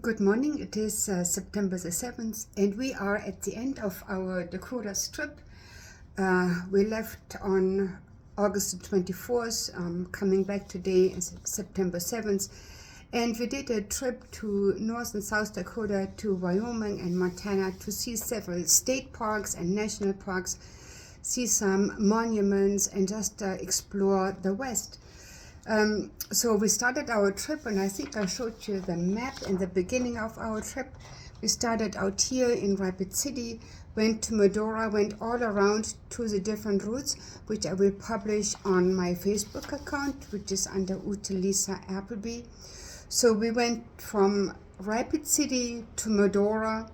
Good morning. It is September the 7th, and we are at the end of our Dakotas trip. We left on August the 24th, coming back today is September 7th, and we did a trip to North and South Dakota, to Wyoming and Montana to see several state parks and national parks, see some monuments, and just explore the West. So we started our trip, and I think I showed you the map in the beginning of our trip. We started out here in Rapid City, went to Medora, went all around to the different routes, which I will publish on my Facebook account, which is under Ute Lisa Appleby. So we went from Rapid City to Medora,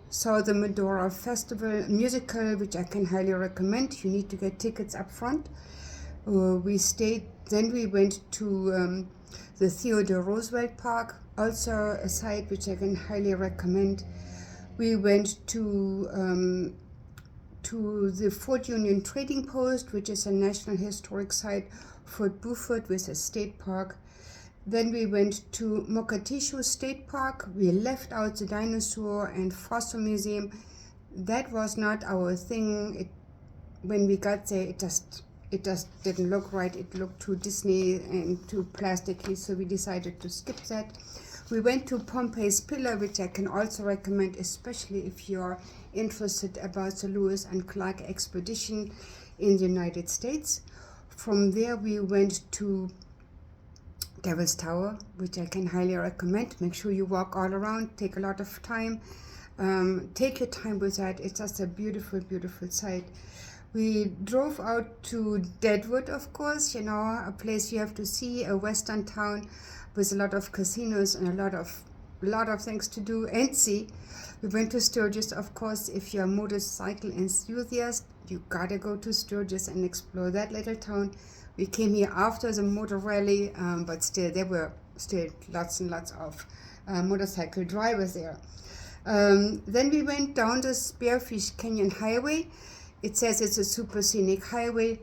saw the Medora Festival musical, which I can highly recommend. You need to get tickets up front. We stayed, then we went to the Theodore Roosevelt Park, also a site which I can highly recommend. We went to the Fort Union Trading Post, which is a National Historic Site, Fort Beaufort with a state park. Then we went to Mogadishu State Park. We left out the dinosaur and fossil museum. That was not our thing. When we got there, it just didn't look right. It looked too Disney and too plasticky, so we decided to skip that. We went to Pompey's Pillar, which I can also recommend, especially if you're interested about the Lewis and Clark expedition in the United States. From there we went to Devil's Tower, which I can highly recommend. Make sure you walk all around, take a lot of time. Take your time with that. It's just a beautiful, beautiful site. We drove out to Deadwood, of course, a place you have to see, a western town with a lot of casinos and a lot of things to do and see. We went to Sturgis, of course. If you're a motorcycle enthusiast, you gotta go to Sturgis and explore that little town. We came here after the motor rally, but still there were still lots and lots of motorcycle drivers there. Then we went down the Spearfish Canyon Highway. It says it's a super scenic highway.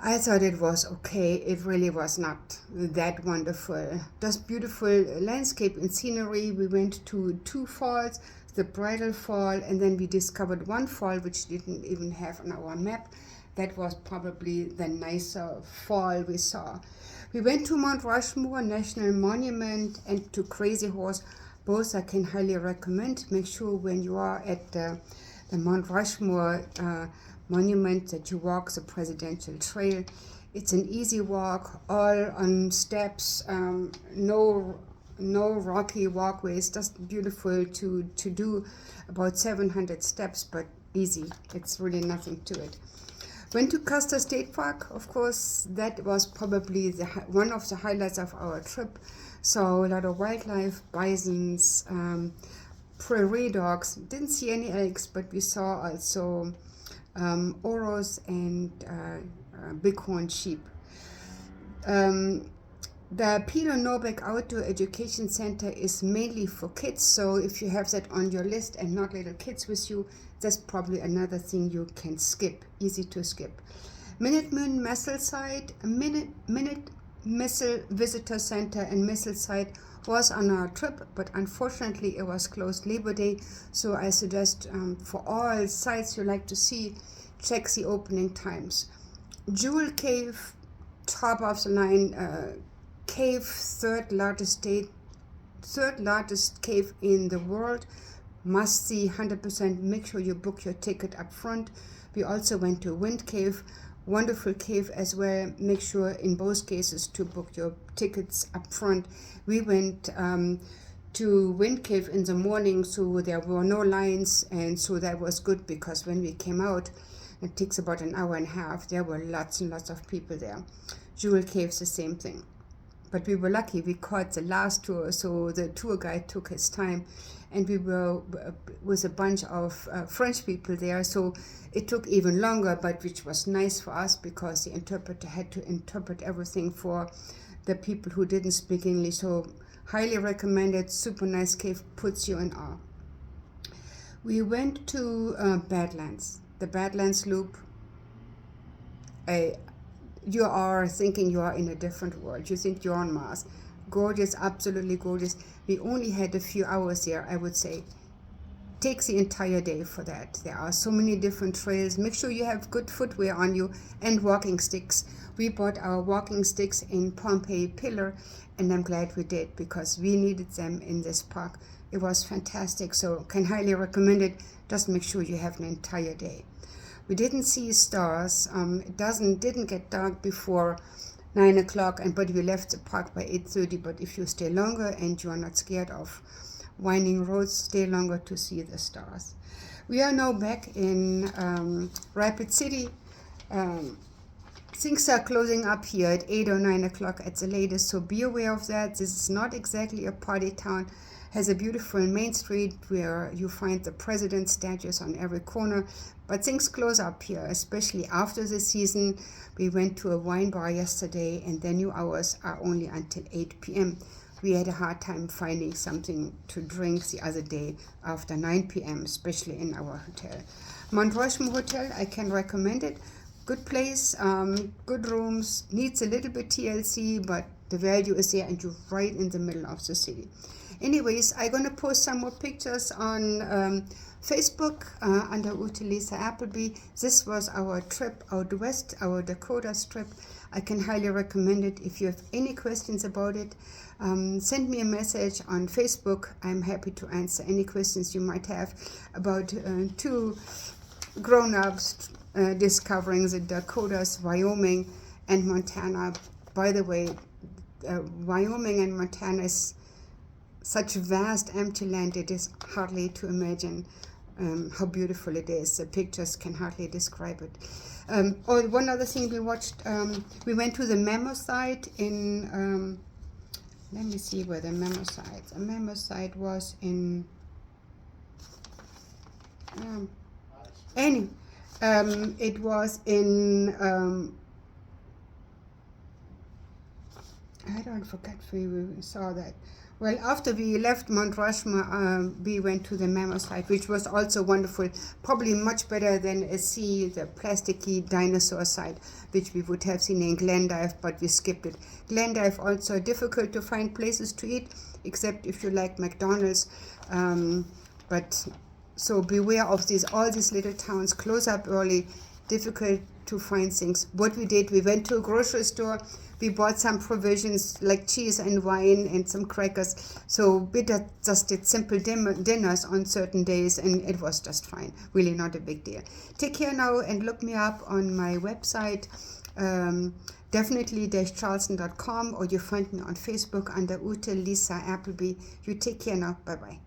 I thought it was okay. It really was not that wonderful. Just beautiful landscape and scenery. We went to two falls, the Bridal Fall, and then we discovered one fall which didn't even have on our map. That was probably the nicer fall we saw. We went to Mount Rushmore National Monument and to Crazy Horse. Both I can highly recommend. Make sure when you are at the Mount Rushmore monument that you walk the Presidential Trail. It's an easy walk, all on steps, no rocky walkways, just beautiful to do. About 700 steps, but easy. It's really nothing to it. Went to Custer State Park, of course. That was probably one of the highlights of our trip. Saw a lot of wildlife, bisons, prairie dogs. Didn't see any elks, but we saw also oros and bighorn sheep. The Pilo Norbeck Outdoor Education Center is mainly for kids, so if you have that on your list and not little kids with you, that's probably another thing you can skip, easy to skip. Minuteman Missile Site, Minute Missile Visitor Center and Missile Site was on our trip, but unfortunately it was closed Labor Day, so I suggest for all sites you like to see, check the opening times. Jewel Cave, top of the line cave, third largest cave in the world. Must see 100%. Make sure you book your ticket up front. We also went to Wind Cave, wonderful cave as well. Make sure in both cases to book your tickets up front. We went to Wind Cave in the morning, so there were no lines, and so that was good, because when we came out, it takes about an hour and a half. There were lots and lots of people there. Jewel Cave's the same thing. But we were lucky, we caught the last tour, so the tour guide took his time, and we were with a bunch of French people there, so it took even longer, but which was nice for us because the interpreter had to interpret everything for the people who didn't speak English. So highly recommended, super nice cave, puts you in awe. We went to Badlands, the Badlands Loop. You are thinking you are in a different world. You think you're on Mars. gorgeous, absolutely gorgeous. We only had a few hours there, I would say. Takes the entire day for that. There are so many different trails. Make sure you have good footwear on you and walking sticks. We bought our walking sticks in Pompeii Pillar, and I'm glad we did because we needed them in this park. It was fantastic, so can highly recommend it. Just make sure you have an entire day. We didn't see stars. It didn't get dark before 9 o'clock, but we left the park by 8:30. But if you stay longer and you are not scared of winding roads, stay longer to see the stars. We are now back in Rapid City. Things are closing up here at 8 or 9 o'clock at the latest, so be aware of that. This is not exactly a party town. Has a beautiful main street where you find the president's statues on every corner, but things close up here, especially after the season. We went to a wine bar yesterday, and their new hours are only until 8 p.m. We had a hard time finding something to drink the other day after 9 p.m., especially in our hotel. Mount Rushmore Hotel, I can recommend it. Good place, good rooms, needs a little bit TLC, but the value is there and you're right in the middle of the city. Anyways, I'm going to post some more pictures on Facebook under Ute Lisa Appleby. This was our trip out west, our Dakotas trip. I can highly recommend it. If you have any questions about it, send me a message on Facebook. I'm happy to answer any questions you might have about two grown-ups discovering the Dakotas, Wyoming, and Montana. By the way, Wyoming and Montana is such vast empty land, it is hardly to imagine how beautiful it is. The pictures can hardly describe it. One other thing we watched, we went to the mammoth site in, let me see where the mammoth site was in, it was in, I don't forget where we saw that. Well, after we left Mount Rushmore, we went to the mammoth site, which was also wonderful. Probably much better than the plasticky dinosaur site, which we would have seen in Glendive, but we skipped it. Glendive also difficult to find places to eat, except if you like McDonald's. So beware of all these little towns, close up early, difficult to find things. What we did, we went to a grocery store, we bought some provisions like cheese and wine and some crackers. So we just did simple dinners on certain days, and it was just fine. Really not a big deal. Take care now and look me up on my website, definitely-charleston.com, or you find me on Facebook under Ute Lisa Appleby. You take care now. Bye-bye.